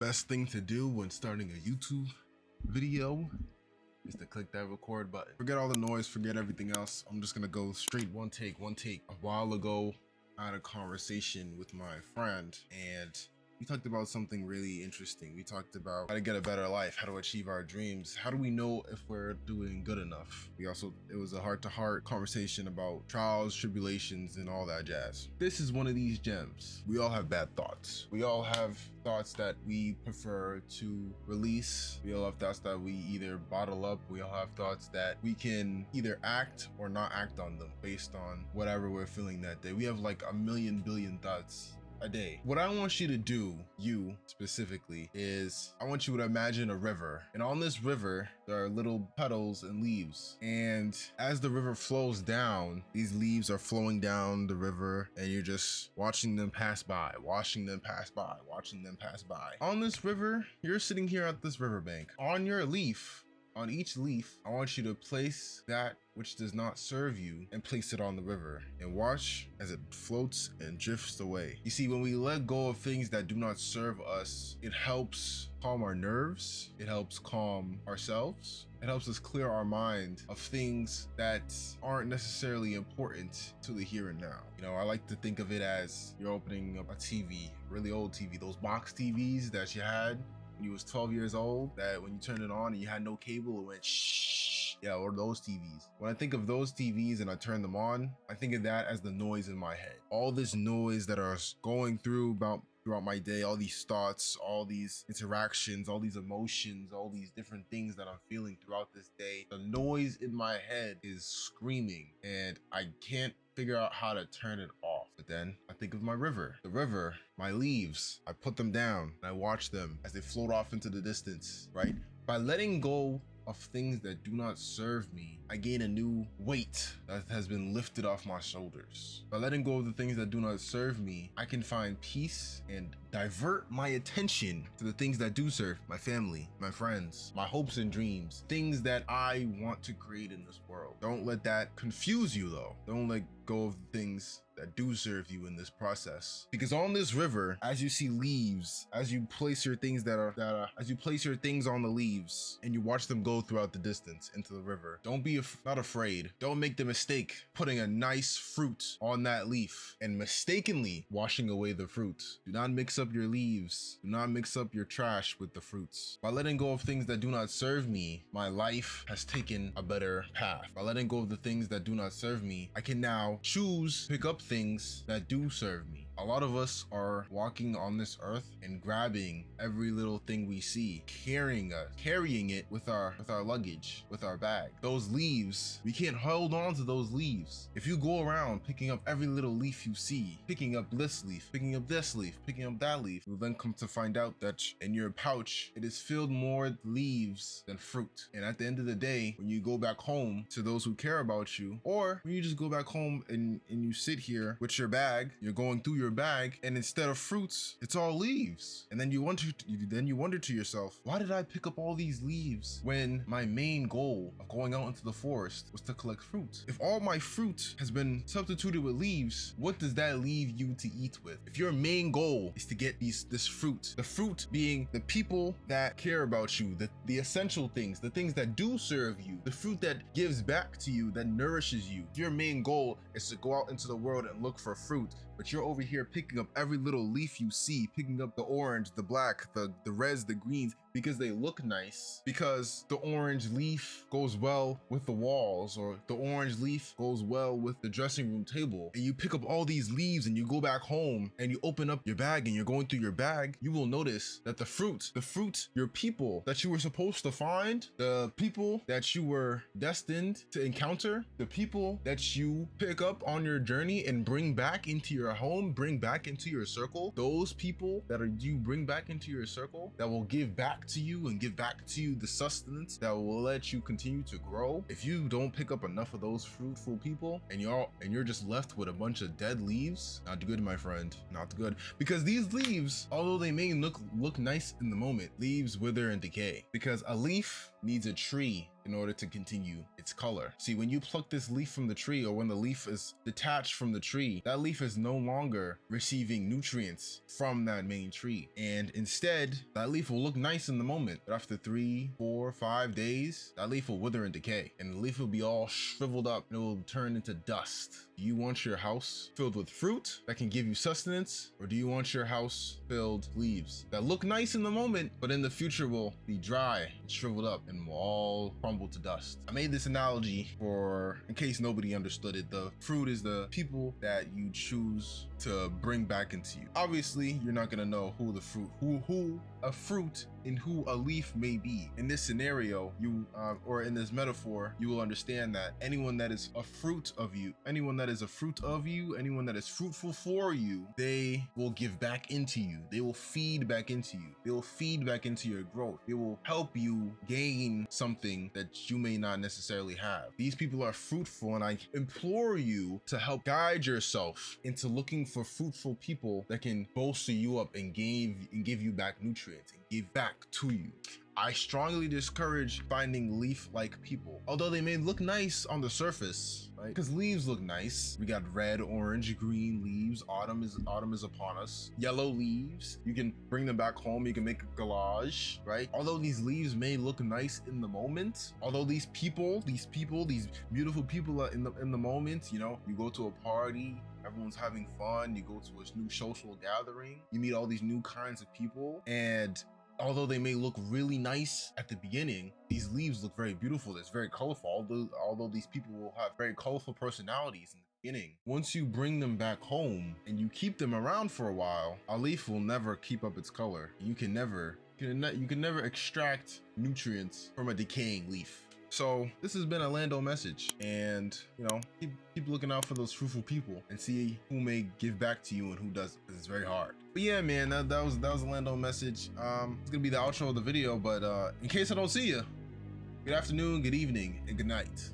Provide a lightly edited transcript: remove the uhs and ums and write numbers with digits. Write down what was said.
Best thing to do when starting a YouTube video is to click that record button. Forget all the noise, forget everything else. I'm just gonna go straight one take. A while ago, I had a conversation with my friend and we talked about something really interesting. We talked about how to get a better life, how to achieve our dreams. How do we know if we're doing good enough? It was a heart-to-heart conversation about trials, tribulations, and all that jazz. This is one of these gems. We all have bad thoughts. We all have thoughts that we prefer to release. We all have thoughts that we either bottle up. We all have thoughts that we can either act or not act on them based on whatever we're feeling that day. We have like a million billion thoughts a day. What I want you to do, you specifically, is I want you to imagine a river. And on this river, there are little petals and leaves. And as the river flows down, these leaves are flowing down the river and you're just watching them pass by, watching them pass by, watching them pass by. On this river, you're sitting here at this riverbank. On your leaf, on each leaf, I want you to place that which does not serve you and place it on the river and watch as it floats and drifts away. You see, when we let go of things that do not serve us, it helps calm our nerves. It helps calm ourselves. It helps us clear our mind of things that aren't necessarily important to the here and now. You know, I like to think of it as you're opening up a TV, really old TV, those box TVs that you had when you was 12 years old, that when you turned it on and you had no cable, it went shh. Yeah, or those TVs. When I think of those TVs and I turn them on, I think of that as the noise in my head. All this noise that are going throughout my day, all these thoughts, all these interactions, all these emotions, all these different things that I'm feeling throughout this day. The noise in my head is screaming and I can't figure out how to turn it off. But then I think of my river. The river, my leaves, I put them down and I watch them as they float off into the distance, right? By letting go of things that do not serve me, I gain a new weight that has been lifted off my shoulders. By letting go of the things that do not serve me, I can find peace and divert my attention to the things that do serve my family, my friends, my hopes and dreams, things that I want to create in this world. Don't let that confuse you though. Don't let go of the things that do serve you in this process. Because on this river, as you see leaves, as you place your things as you place your things on the leaves and you watch them go throughout the distance into the river, don't be not afraid. Don't make the mistake putting a nice fruit on that leaf and mistakenly washing away the fruit. Do not mix up your leaves. Do not mix up your trash with the fruits. By letting go of things that do not serve me, my life has taken a better path. By letting go of the things that do not serve me, I can now choose to pick up things that do serve me. A lot of us are walking on this earth and grabbing every little thing we see, carrying it with our luggage, with our bag. Those leaves, we can't hold on to those leaves. If you go around picking up every little leaf you see, picking up this leaf, picking up this leaf, picking up that leaf, you'll then come to find out that in your pouch, it is filled more leaves than fruit. And at the end of the day, when you go back home to those who care about you, or when you just go back home and you sit here with your bag, you're going through your bag, and instead of fruits, it's all leaves. And then you wonder to yourself, why did I pick up all these leaves when my main goal of going out into the forest was to collect fruit? If all my fruit has been substituted with leaves, what does that leave you to eat with? If your main goal is to get this fruit, the fruit being the people that care about you, the essential things, the things that do serve you, the fruit that gives back to you, that nourishes you. If your main goal is to go out into the world and look for fruit, but you're over here picking up every little leaf you see, picking up the orange, the black, the reds, the greens, because they look nice, because the orange leaf goes well with the walls, or the orange leaf goes well with the dressing room table, and you pick up all these leaves and you go back home and you open up your bag and you're going through your bag, you will notice that the fruit, your people that you were supposed to find, the people that you were destined to encounter, the people that you pick up on your journey and bring back into your home, bring back into your circle, those people that you bring back into your circle that will give back to you and give back to you the sustenance that will let you continue to grow. If you don't pick up enough of those fruitful people and you're just left with a bunch of dead leaves, not good, my friend, not good. Because these leaves, although they may look nice in the moment, leaves wither and decay. Because a leaf needs a tree in order to continue its color. See, when you pluck this leaf from the tree, or when the leaf is detached from the tree, that leaf is no longer receiving nutrients from that main tree. And instead, that leaf will look nice in the moment, but after 3, 4, 5 days, that leaf will wither and decay, and the leaf will be all shriveled up and it will turn into dust. Do you want your house filled with fruit that can give you sustenance, or do you want your house filled with leaves that look nice in the moment, but in the future will be dry and shriveled up and will all crumble to dust? I made this analogy for, in case nobody understood it, the fruit is the people that you choose to bring back into you. Obviously, you're not gonna know who the fruit, who a fruit and who a leaf may be. In this scenario, or in this metaphor, you will understand that anyone that is a fruit of you, anyone that is fruitful for you, they will give back into you. They will feed back into you. They will feed back into your growth. They will help you gain something that you may not necessarily have. These people are fruitful, and I implore you to help guide yourself into looking for fruitful people that can bolster you up and give you back nutrients and give back to you. I strongly discourage finding leaf-like people, although they may look nice on the surface, right? Because leaves look nice. We got red, orange, green leaves. Autumn is upon us. Yellow leaves. You can bring them back home. You can make a collage, right? Although these leaves may look nice in the moment, although these beautiful people are in the moment, you know, you go to a party, everyone's having fun, you go to a new social gathering, you meet all these new kinds of people, and although they may look really nice at the beginning, these leaves look very beautiful. It's very colorful, although these people will have very colorful personalities in the beginning. Once you bring them back home and you keep them around for a while, a leaf will never keep up its color. You can never extract nutrients from a decaying leaf. So this has been a Lando message, and you know, keep looking out for those fruitful people and see who may give back to you and who doesn't, because it's very hard. But yeah, man, that was a Lando message. It's gonna be the outro of the video, but in case I don't see you, good afternoon, good evening, and good night.